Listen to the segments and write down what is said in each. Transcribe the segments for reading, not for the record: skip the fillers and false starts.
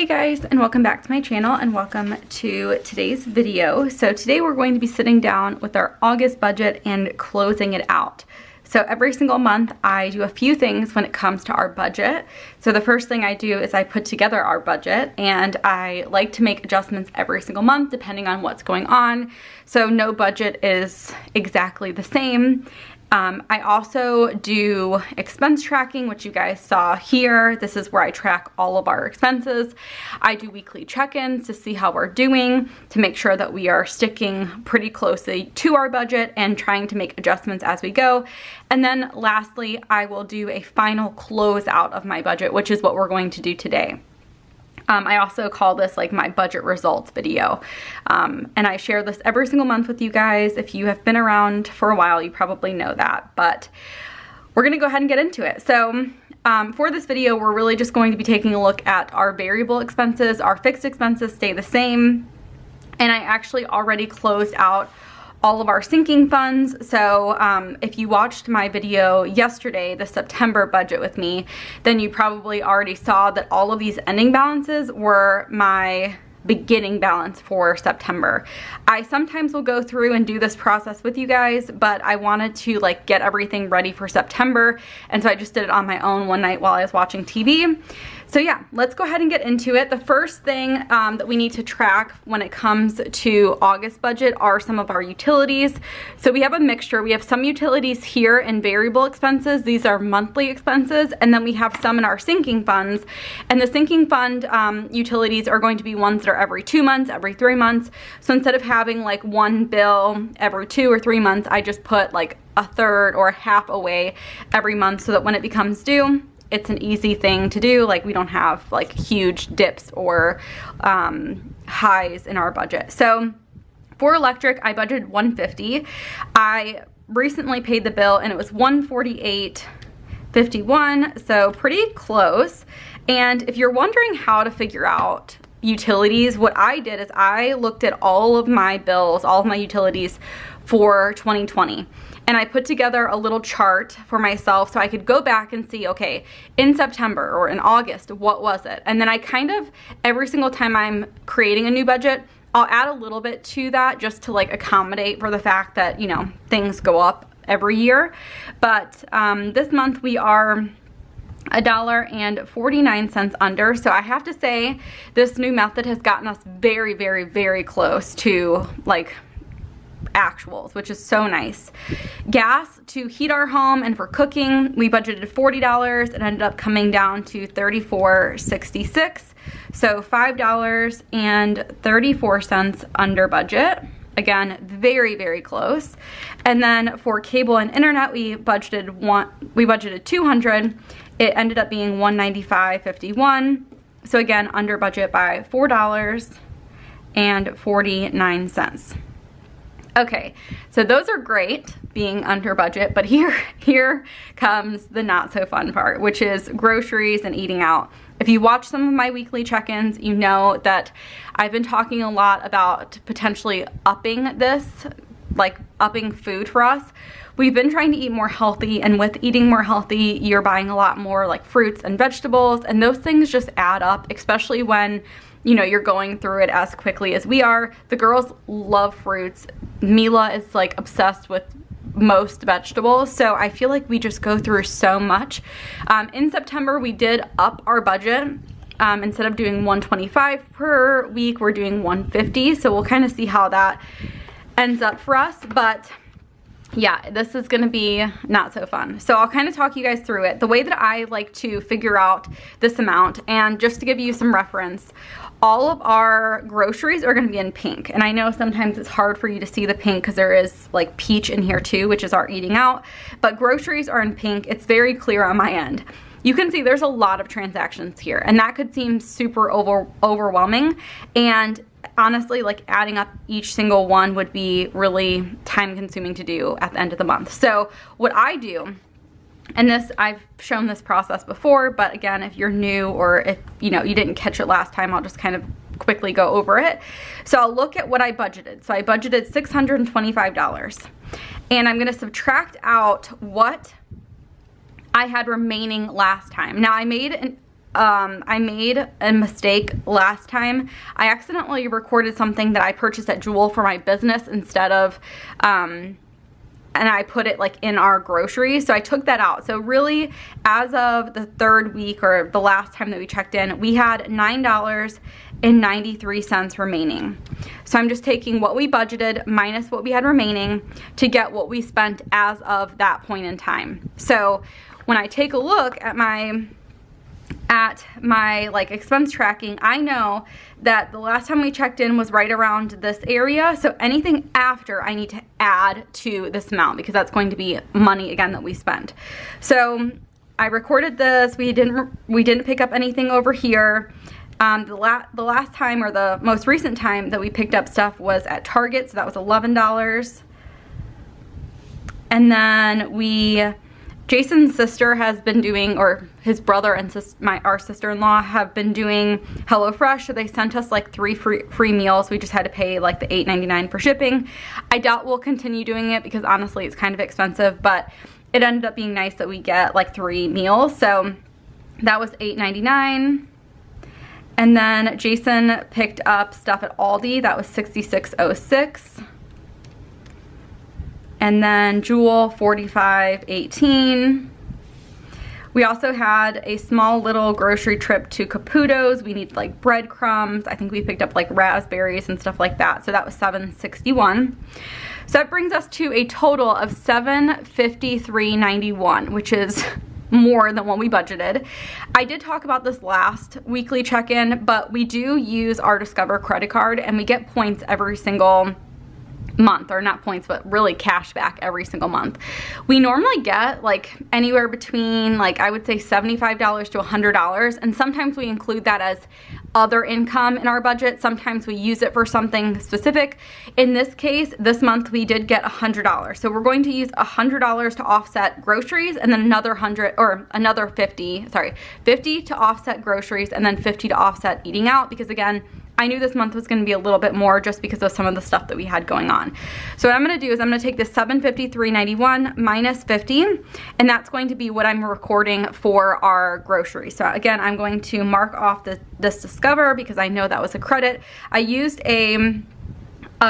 Hey guys, and welcome back to my channel and welcome to today's video. So today we're going to be sitting down with our August budget and closing it out. So every single month I do a few things when it comes to our budget. So the first thing I do is I put together our budget, and I like to make adjustments every single month depending on what's going on. So no budget is exactly the same. I also do expense tracking, which you guys saw here. This is where I track all of our expenses. I do weekly check-ins to see how we're doing, to make sure that we are sticking pretty closely to our budget and trying to make adjustments as we go. And then lastly, I will do a final closeout of my budget, which is what we're going to do today. I also call this like my budget results video. And I share this every single month with you guys. If you have been around for a while, you probably know that, but we're gonna go ahead and get into it. So for this video, we're really just going to be taking a look at our variable expenses. Our fixed expenses stay the same. And I actually already closed out all of our sinking funds. So if you watched my video yesterday, the September budget with me, then you probably already saw that all of these ending balances were my beginning balance for September. I sometimes will go through and do this process with you guys, but I wanted to like get everything ready for September, and so I just did it on my own one night while I was watching TV. So yeah, let's go ahead and get into it. The first thing that we need to track when it comes to August budget are some of our utilities. So we have a mixture. We have some utilities here in variable expenses. These are monthly expenses. And then we have some in our sinking funds. And the sinking fund utilities are going to be ones that are every 2 months, every 3 months. So instead of having like one bill every 2 or 3 months, I just put like a third or a half away every month so that when it becomes due, it's an easy thing to do. Like we don't have like huge dips or highs in our budget. So for electric, I budgeted $150. I recently paid the bill and it was $148.51, so pretty close. And if you're wondering how to figure out utilities, what I did is I looked at all of my bills, all of my utilities for 2020. And I put together a little chart for myself so I could go back and see, okay, in September or in August, what was it? And then I kind of, every single time I'm creating a new budget, I'll add a little bit to that just to like accommodate for the fact that, you know, things go up every year. But this month we are $1.49 under. So I have to say this new method has gotten us very, very, very close to like actuals, which is so nice. Gas to heat our home and for cooking, we budgeted $40. It ended up coming down to $34.66. So $5.34 under budget. Again, very, very close. And then for cable and internet, we budgeted $200. It ended up being $195.51. So again, under budget by $4.49. Okay, so those are great being under budget, but here comes the not so fun part, which is groceries and eating out. If you watch some of my weekly check-ins, you know that I've been talking a lot about potentially upping this, like upping food for us. We've been trying to eat more healthy, and with eating more healthy, you're buying a lot more like fruits and vegetables, and those things just add up, especially when you know, you're going through it as quickly as we are. The girls love fruits. Mila is like obsessed with most vegetables. So I feel like we just go through so much. In September, we did up our budget. Instead of doing $125 per week, we're doing $150. So we'll kind of see how that ends up for us. But yeah, this is gonna be not so fun. So I'll kind of talk you guys through it. The way that I like to figure out this amount, and just to give you some reference, all of our groceries are gonna be in pink. And I know sometimes it's hard for you to see the pink because there is like peach in here too, which is our eating out, but groceries are in pink. It's very clear on my end. You can see there's a lot of transactions here, and that could seem super overwhelming. And honestly, like adding up each single one would be really time consuming to do at the end of the month. So what I do, and this, I've shown this process before, but again, if you're new or if you know you didn't catch it last time, I'll just kind of quickly go over it. So I'll look at what I budgeted. So I budgeted $625, and I'm gonna subtract out what I had remaining last time. Now I made I made a mistake last time. I accidentally recorded something that I purchased at Jewel for my business instead of, and I put it like in our groceries. So I took that out. So really, as of the third week or the last time that we checked in, we had $9.93 remaining. So I'm just taking what we budgeted minus what we had remaining to get what we spent as of that point in time. So when I take a look at my like expense tracking, I know that the last time we checked in was right around this area. So anything after, I need to add to this amount because that's going to be money again that we spent. So I recorded this. We didn't pick up anything over here. The last time, or the most recent time that we picked up stuff, was at Target, so that was $11. And then Jason's sister has been doing, or his brother and our sister-in-law have been doing HelloFresh, so they sent us like 3 free meals. We just had to pay like the $8.99 for shipping. I doubt we'll continue doing it because honestly it's kind of expensive, but it ended up being nice that we get like 3 meals. So that was $8.99. And then Jason picked up stuff at Aldi. That was $66.06. And then Jewel, $45.18. We also had a small little grocery trip to Caputo's. We need like breadcrumbs. I think we picked up like raspberries and stuff like that. So that was $7.61. So that brings us to a total of $753.91, which is more than what we budgeted. I did talk about this last weekly check-in, but we do use our Discover credit card and we get points every single month, or not points, but really cash back every single month. We normally get like anywhere between, like, I would say $75 to $100, and sometimes we include that as other income in our budget. Sometimes we use it for something specific. In this case, this month we did get $100. So we're going to use $100 to offset groceries, and then another 50 to offset groceries, and then 50 to offset eating out, because again, I knew this month was going to be a little bit more just because of some of the stuff that we had going on. So what I'm going to do is I'm going to take this $753.91 minus 50, and that's going to be what I'm recording for our groceries. So again, I'm going to mark off this Discover because I know that was a credit. I used a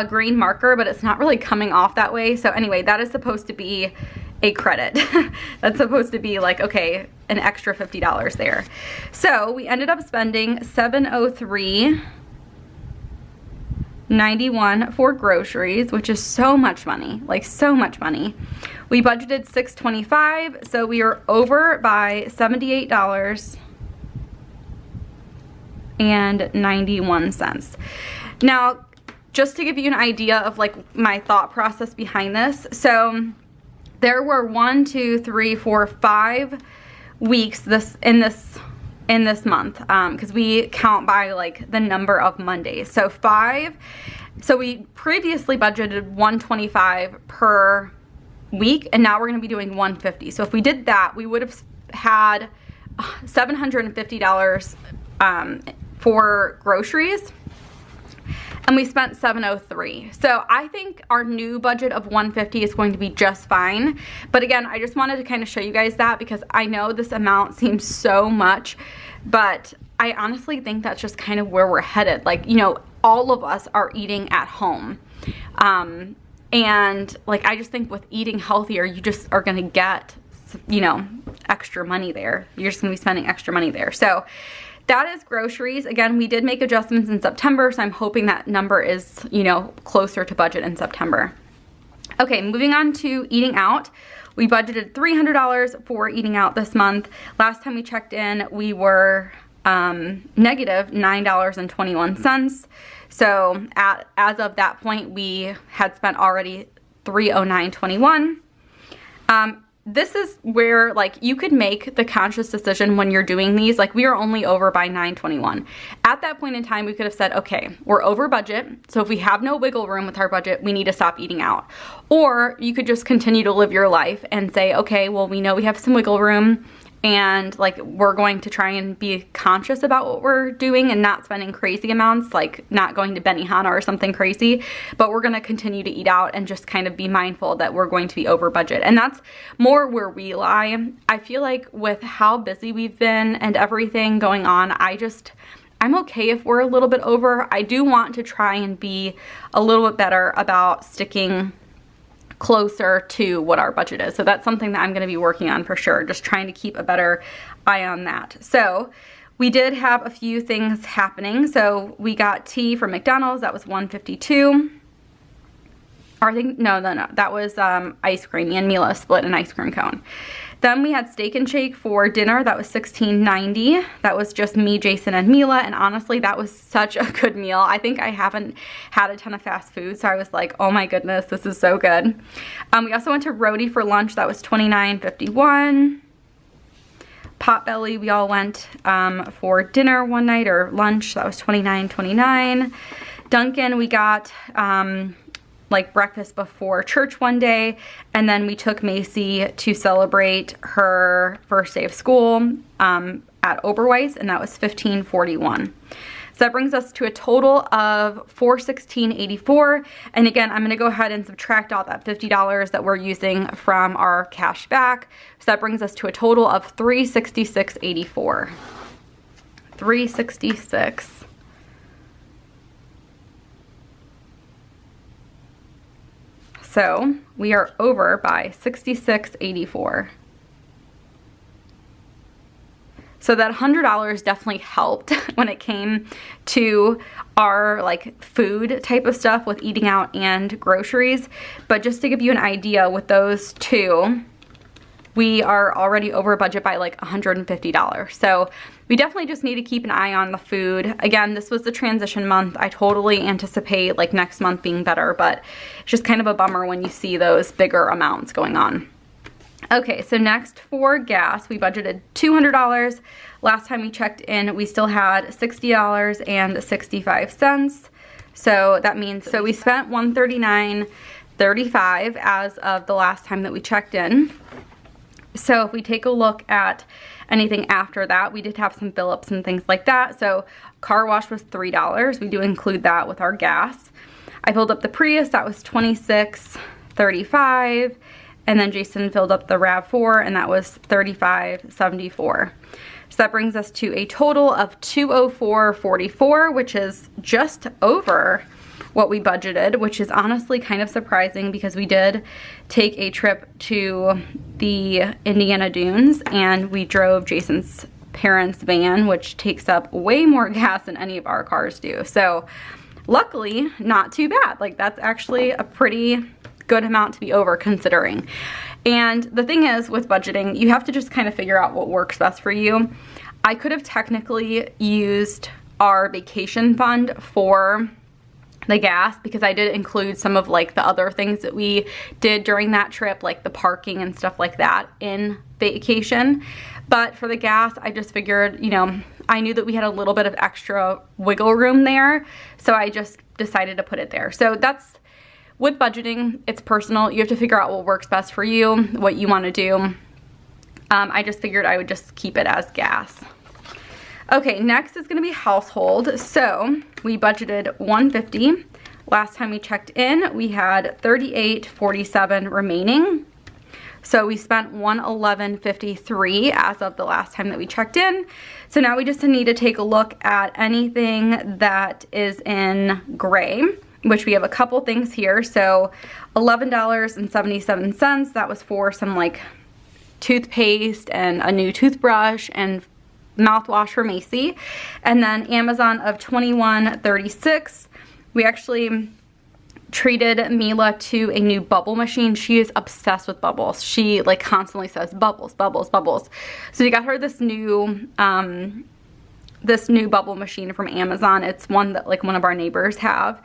green marker, but it's not really coming off that way. So anyway, that is supposed to be a credit. That's supposed to be like, okay, an extra $50 there. So we ended up spending $703.91 for groceries, which is so much money, like so much money. We budgeted $625, so we are over by $78.91. Now, just to give you an idea of like my thought process behind this, so there were 5 weeks in this month, because we count by like the number of Mondays. So 5. So we previously budgeted $125 per week, and now we're going to be doing $150. So if we did that, we would have had $750 for groceries, and we spent $703. So I think our new budget of $150 is going to be just fine. But again, I just wanted to kind of show you guys that because I know this amount seems so much, but I honestly think that's just kind of where we're headed. Like, you know, all of us are eating at home. And like, I just think with eating healthier, you just are gonna get, you know, extra money there. You're just gonna be spending extra money there. So that is groceries. Again, we did make adjustments in September, so I'm hoping that number is, you know, closer to budget in September. Okay, moving on to eating out. We budgeted $300 for eating out this month. Last time we checked in, we were negative $9.21. So as of that point, we had spent already $309.21. This is where like you could make the conscious decision when you're doing these. Like, we are only over by $9.21. At that point in time, we could have said, okay, we're over budget. So if we have no wiggle room with our budget, we need to stop eating out. Or you could just continue to live your life and say, okay, well, we know we have some wiggle room and like we're going to try and be conscious about what we're doing and not spending crazy amounts, like not going to Benihana or something crazy, but we're going to continue to eat out and just kind of be mindful that we're going to be over budget. And that's more where we lie. I feel like with how busy we've been and everything going on, I'm okay if we're a little bit over. I do want to try and be a little bit better about sticking closer to what our budget is. So that's something that I'm going to be working on for sure, just trying to keep a better eye on that. So we did have a few things happening. So we got tea from McDonald's, that was $1.52. Or I think, no, that was ice cream. Me and Mila split an ice cream cone. Then we had Steak and Shake for dinner. That was $16.90. That was just me, Jason, and Mila. And honestly, that was such a good meal. I think I haven't had a ton of fast food, so I was like, oh my goodness, this is so good. We also went to Rhodey for lunch. That was $29.51. Potbelly, we all went for dinner one night, or lunch. That was $29.29. Dunkin', we got like breakfast before church one day, and then we took Macy to celebrate her first day of school at Oberweis, and that was $15.41. So that brings us to a total of $416.84. And again, I'm gonna go ahead and subtract out that $50 that we're using from our cash back. So that brings us to a total of $366.84. $366. So we are over by $66.84. So that $100 definitely helped when it came to our like food type of stuff with eating out and groceries. But just to give you an idea, with those two, we are already over budget by like $150. So we definitely just need to keep an eye on the food. Again, this was the transition month. I totally anticipate like next month being better, but it's just kind of a bummer when you see those bigger amounts going on. Okay, so next for gas, we budgeted $200. Last time we checked in, we still had $60.65. So that means, so we spent $139.35 as of the last time that we checked in. So if we take a look at anything after that, we did have some fill-ups and things like that. So car wash was $3. We do include that with our gas. I filled up the Prius, that was $26.35. And then Jason filled up the RAV4, and that was $35.74. So that brings us to a total of $204.44, which is just over what we budgeted, which is honestly kind of surprising because we did take a trip to the Indiana Dunes and we drove Jason's parents' van, which takes up way more gas than any of our cars do. So luckily, not too bad. Like, that's actually a pretty good amount to be over considering. And the thing is with budgeting, you have to just kind of figure out what works best for you. I could have technically used our vacation fund for the gas because I did include some of like the other things that we did during that trip, like the parking and stuff like that in vacation. But for the gas, I just figured, you know, I knew that we had a little bit of extra wiggle room there, so I just decided to put it there. So that's, with budgeting, it's personal. You have to figure out what works best for you, what you want to do. I just figured I would just keep it as gas. Okay, next is going to be household. So we budgeted $150. Last time we checked in, we had $38.47 remaining. So we spent $111.53 as of the last time that we checked in. So now we just need to take a look at anything that is in gray, which we have a couple things here. So $11.77, that was for some like toothpaste and a new toothbrush and mouthwash for Macy. And then Amazon of $21.36. We actually treated Mila to a new bubble machine. She is obsessed with bubbles. She like constantly says bubbles, bubbles, bubbles. So we got her this new bubble machine from Amazon. It's one that like one of our neighbors have.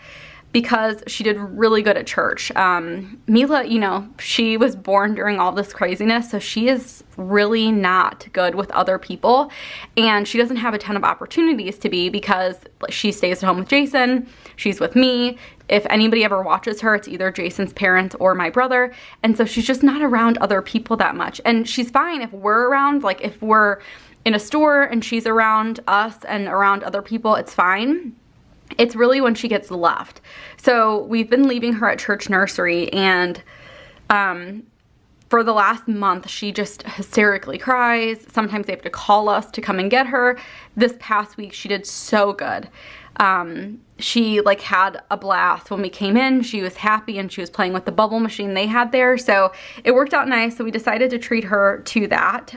because she did really good at church. Mila, you know, she was born during all this craziness, so she is really not good with other people, and she doesn't have a ton of opportunities to be because she stays at home with Jason, she's with me. If anybody ever watches her, it's either Jason's parents or my brother, and so she's just not around other people that much. And she's fine if we're around, like if we're in a store and she's around us and around other people, it's fine. It's really when she gets left. So we've been leaving her at church nursery, and for the last month, she just hysterically cries. Sometimes they have to call us to come and get her. This past week, she did so good. She like had a blast when we came in. She was happy and she was playing with the bubble machine they had there. So it worked out nice. So we decided to treat her to that.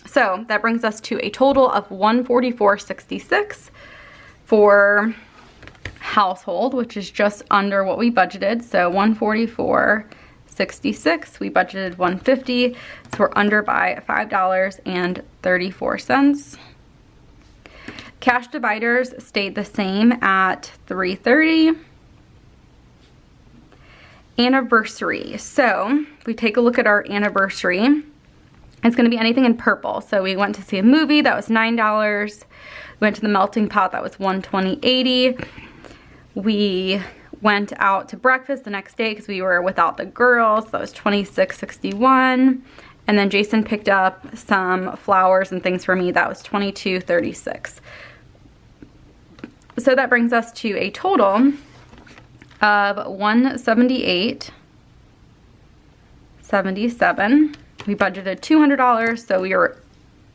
So that brings us to a total of $144.66 for household, which is just under what we budgeted. So $144.66, we budgeted $150, so we're under by $5.34. Cash dividers stayed the same at $330. Anniversary. So if we take a look at our anniversary, it's going to be anything in purple. So we went to see a movie, that was $9. We went to the Melting Pot, that was $120.80. We went out to breakfast the next day because we were without the girls. That was $26.61. And then Jason picked up some flowers and things for me. That was $22.36. So that brings us to a total of $178.77. We budgeted $200, so we were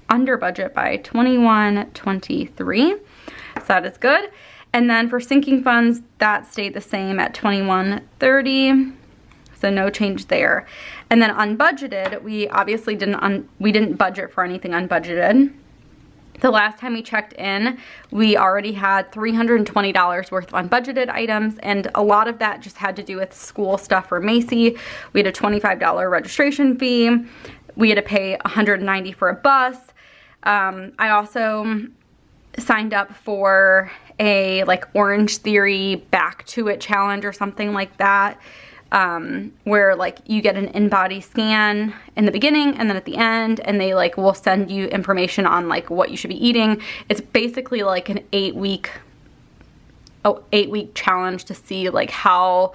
under budget by $21.23. So that is good. And then for sinking funds, that stayed the same at $21.30, so no change there. And then unbudgeted, we obviously didn't budget for anything unbudgeted. The last time we checked in, we already had $320 worth of unbudgeted items, and a lot of that just had to do with school stuff for Macy. We had a $25 registration fee. We had to pay $190 for a bus. I also signed up for a like Orange Theory Back to It challenge or something like that, where like you get an in-body scan in the beginning and then at the end, and they like will send you information on like what you should be eating. It's basically like an 8-week challenge to see like how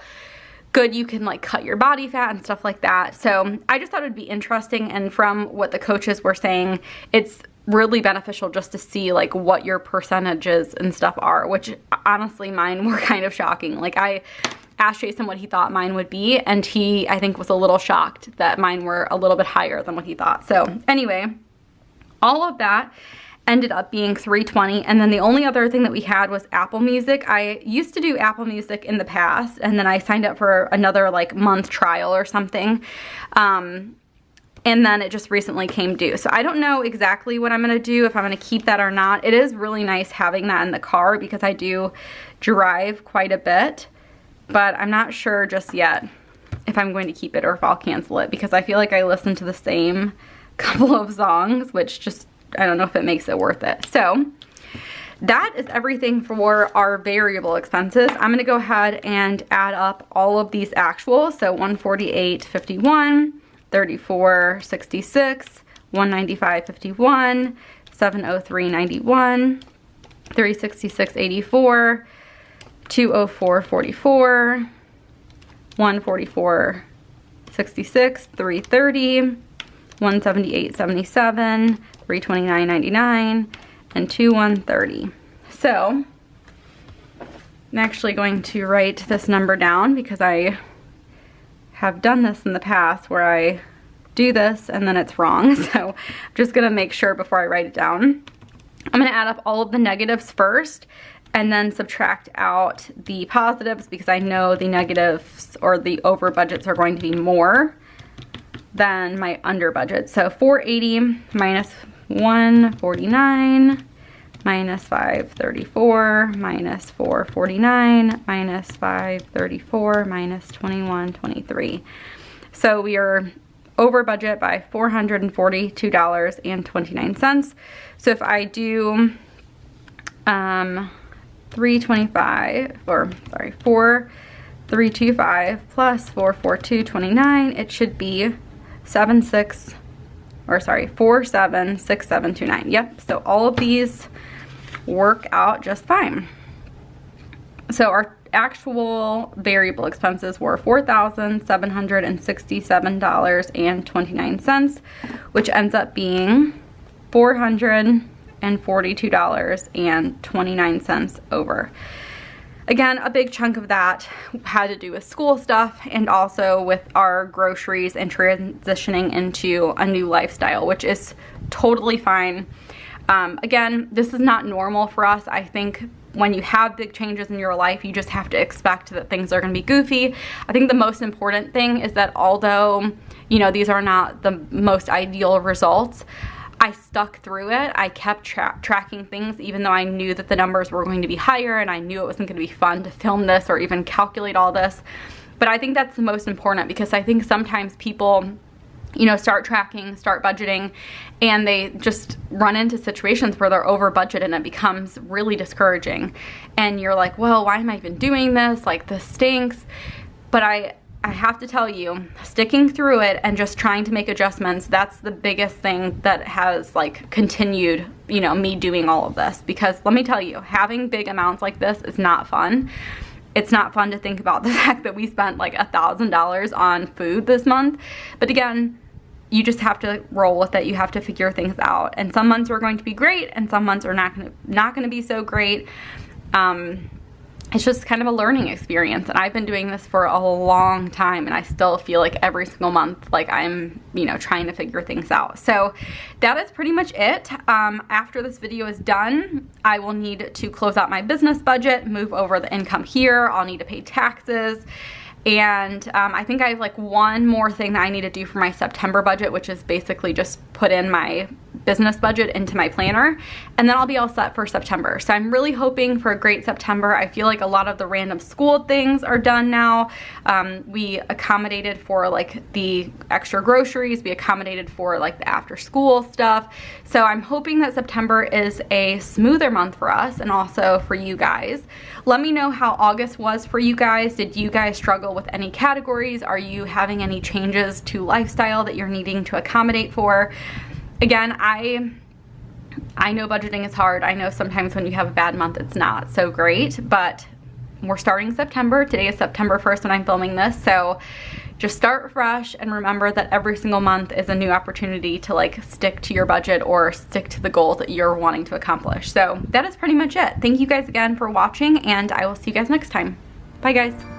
good you can like cut your body fat and stuff like that. So I just thought it would be interesting, and from what the coaches were saying, it's really beneficial just to see like what your percentages and stuff are, which honestly mine were kind of shocking. Like I asked Jason what he thought mine would be, and he, I think, was a little shocked that mine were a little bit higher than what he thought. So anyway, all of that ended up being $320. And then the only other thing that we had was Apple Music. I used to do Apple Music in the past, and then I signed up for another like month trial or something. And then it just recently came due. So I don't know exactly what I'm gonna do, if I'm gonna keep that or not. It is really nice having that in the car because I do drive quite a bit, but I'm not sure just yet if I'm going to keep it or if I'll cancel it, because I feel like I listen to the same couple of songs, which just, I don't know if it makes it worth it. So that is everything for our variable expenses. I'm gonna go ahead and add up all of these actuals. So $148.51, $34.66, $195.51, $703.91, $366.84, $204.44, $144.66, $330, $178.77, $329.99, and $21.30. So I'm actually going to write this number down because I have done this in the past where I do this and then it's wrong. So I'm just gonna make sure before I write it down. I'm gonna add up all of the negatives first and then subtract out the positives, because I know the negatives or the over budgets are going to be more than my under budget. So 480 minus 149 minus 534 minus 449 minus 534 minus 2123. So we are over budget by $442.29. So if I do 4,325, or sorry, 4,325 plus 44229. It should be 476729. Yep, so all of these work out just fine. So our actual variable expenses were $4,767.29, which ends up being $442.29 over. Again, a big chunk of that had to do with school stuff and also with our groceries and transitioning into a new lifestyle, which is totally fine. Again, this is not normal for us. I think when you have big changes in your life, you just have to expect that things are going to be goofy. I think the most important thing is that although, you know, these are not the most ideal results, I stuck through it. I kept tracking things even though I knew that the numbers were going to be higher and I knew it wasn't going to be fun to film this or even calculate all this. But I think that's the most important, because I think sometimes people, you know, start tracking, start budgeting, and they just run into situations where they're over budget and it becomes really discouraging. And you're like, well, why am I even doing this? Like, this stinks. But I have to tell you, sticking through it and just trying to make adjustments, that's the biggest thing that has like continued, you know, me doing all of this. Because let me tell you, having big amounts like this is not fun. It's not fun to think about the fact that we spent like $1,000 on food this month. But again, you just have to roll with it. You have to figure things out. And some months are going to be great and some months are not going to be so great. It's just kind of a learning experience, and I've been doing this for a long time and I still feel like every single month like I'm, you know, trying to figure things out. So that is pretty much it. After this video is done, I will need to close out my business budget, move over the income here. I'll need to pay taxes. And I think I have like one more thing that I need to do for my September budget, which is basically just put in my business budget into my planner, and then I'll be all set for September. So I'm really hoping for a great September. I feel like a lot of the random school things are done now. We accommodated for like the extra groceries, we accommodated for like the after school stuff. So I'm hoping that September is a smoother month for us and also for you guys. Let me know how August was for you guys. Did you guys struggle with any categories? Are you having any changes to lifestyle that you're needing to accommodate for? Again, I know budgeting is hard. I know sometimes when you have a bad month, it's not so great, but we're starting September. Today is September 1st when I'm filming this, so just start fresh and remember that every single month is a new opportunity to like stick to your budget or stick to the goals that you're wanting to accomplish. So that is pretty much it. Thank you guys again for watching, and I will see you guys next time. Bye guys.